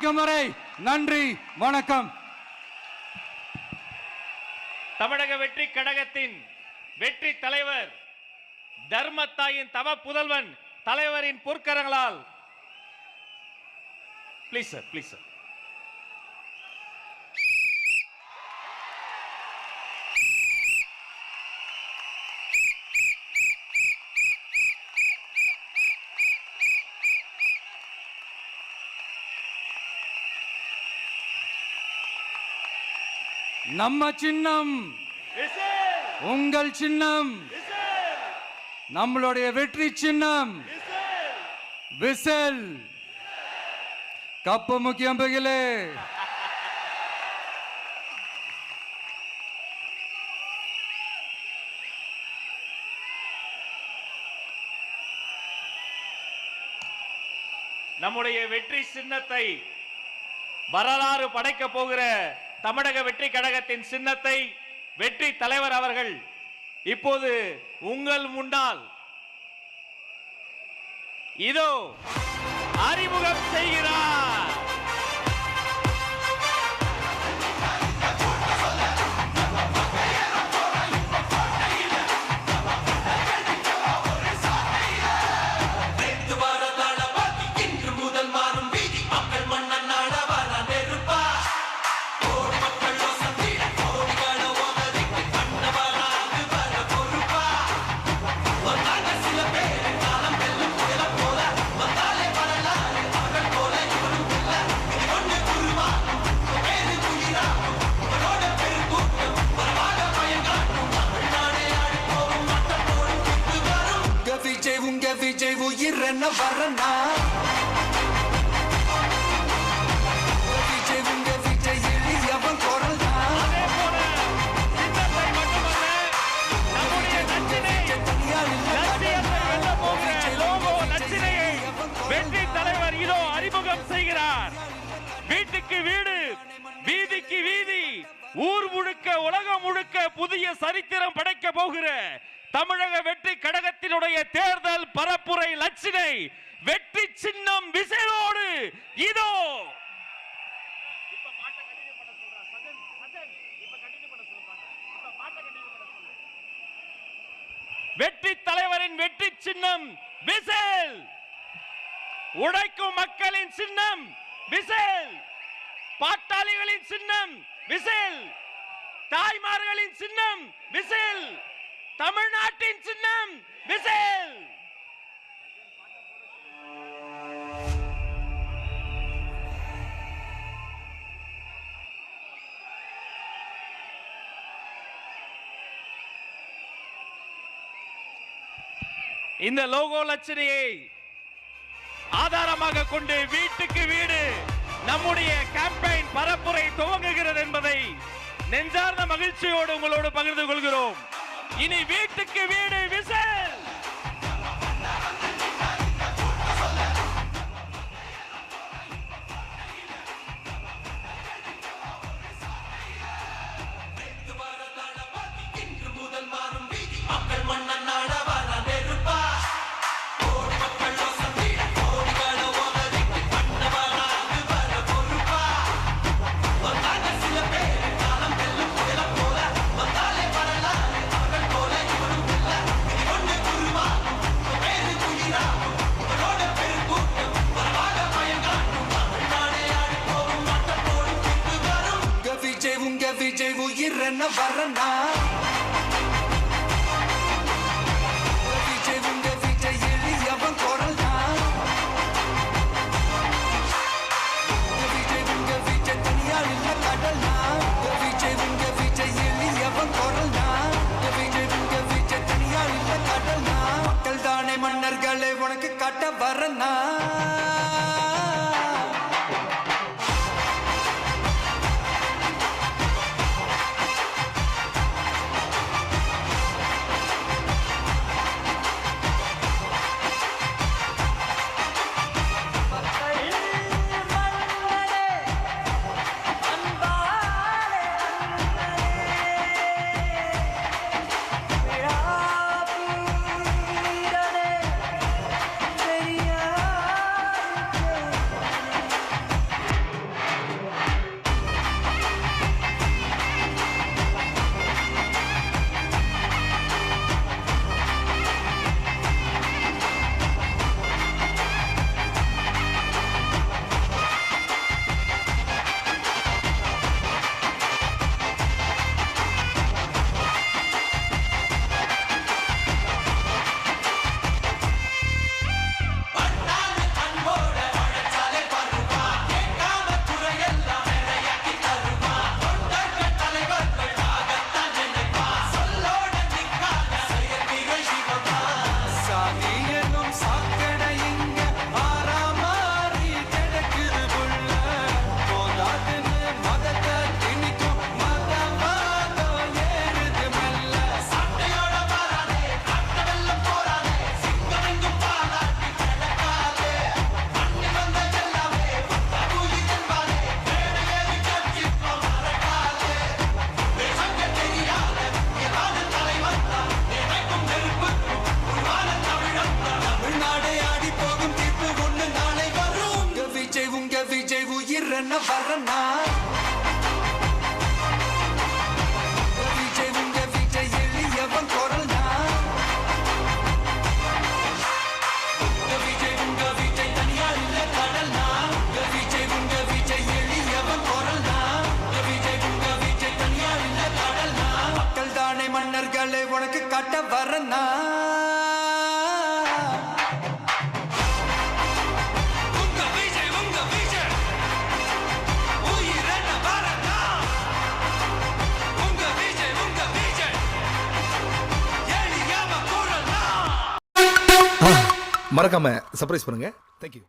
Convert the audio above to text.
சந்திக்கும் வரை நன்றி, வணக்கம். தமிழக வெற்றி கழகத்தின் வெற்றி தலைவர் தர்மத்தாயின் தவ புதல்வன் தலைவரின் பொற்கரங்களால் ப்ளீஸ் சார், ப்ளீஸ் சார். நம்ம சின்னம் உங்கள் சின்னம், நம்மளுடைய வெற்றி சின்னம் விசில். கப்பு முக்கியம் பகிலே. நம்முடைய வெற்றி சின்னத்தை வரலாறு படைக்க போகிற தமிழக வெற்றி கழகத்தின் சின்னத்தை வெற்றி தலைவர் அவர்கள் இப்போது உங்கள் முன்னால் இதோ அறிமுகம் செய்கிறார். விஜய் உயிரென்ன வரனா, விஜய் உங்க விஜய் எளியவன் குரல் தான். வெற்றி தலைவர் இதோ அறிமுகம் செய்கிறார். வீட்டுக்கு வீடு, வீதிக்கு வீதி, ஊர் முழுக்க உலகம் முழுக்க புதிய சரித்திரம் படைக்க போகிற தமிழக வெற்றி கழகத்தினுடைய தேர்தல் பரப்புரை லட்சினை வெற்றி சின்னம் விசையோடு இதோ. வெற்றி தலைவரின் வெற்றி சின்னம் விசில். உழைக்கும் மக்களின் சின்னம் விசில். பாட்டாளிகளின் சின்னம் விசில். தாய்மார்களின் சின்னம் விசில். தமிழ்நாட்டின் சின்னம் விசில். இந்த லோகோ லட்சணையை ஆதாரமாக கொண்டு வீட்டுக்கு வீடு நம்முடைய கேம்பெயின் பரப்புரை துவங்குகிறது என்பதை நெஞ்சார்ந்த மகிழ்ச்சியோடு உங்களோடு பகிர்ந்து கொள்கிறோம். இனி வீட்டுக்கு வீடு விசில். விஜய் உயிரென்ன வரனா, விஜய் உங்க விஜய் எளியவன் குரல் தான். விஜய் உங்க விஜய் தனியார் இல்ல கடல் தான். விஜய் உங்க விஜய் எளியவன் குரல் தான். விஜய் உங்க விஜய் தனியார் இல்ல கடல் தான். மக்கள் தானே மன்னர்களை உனக்கு காட்ட வரனா. உயிரென்ன வரனா விஜய் உங்க விஜய் எளியவன் குரல்னா விஜய் உங்க விஜய் தனியார் இல்ல கடல்னா விஜய் உங்க விஜய் எளியவன் குரல்னா விஜய் உங்க விஜய் தனியார் இல்ல கடல்னா மக்கள் தானே மன்னர்களை உனக்கு காட்ட வரனா உங்க விஜய் உயிரென்ன வரனா உங்க விஜய் எளியவன் குரல்னா மறக்காம சர்ப்ரைஸ் பண்ணுங்க. தேங்க்யூ.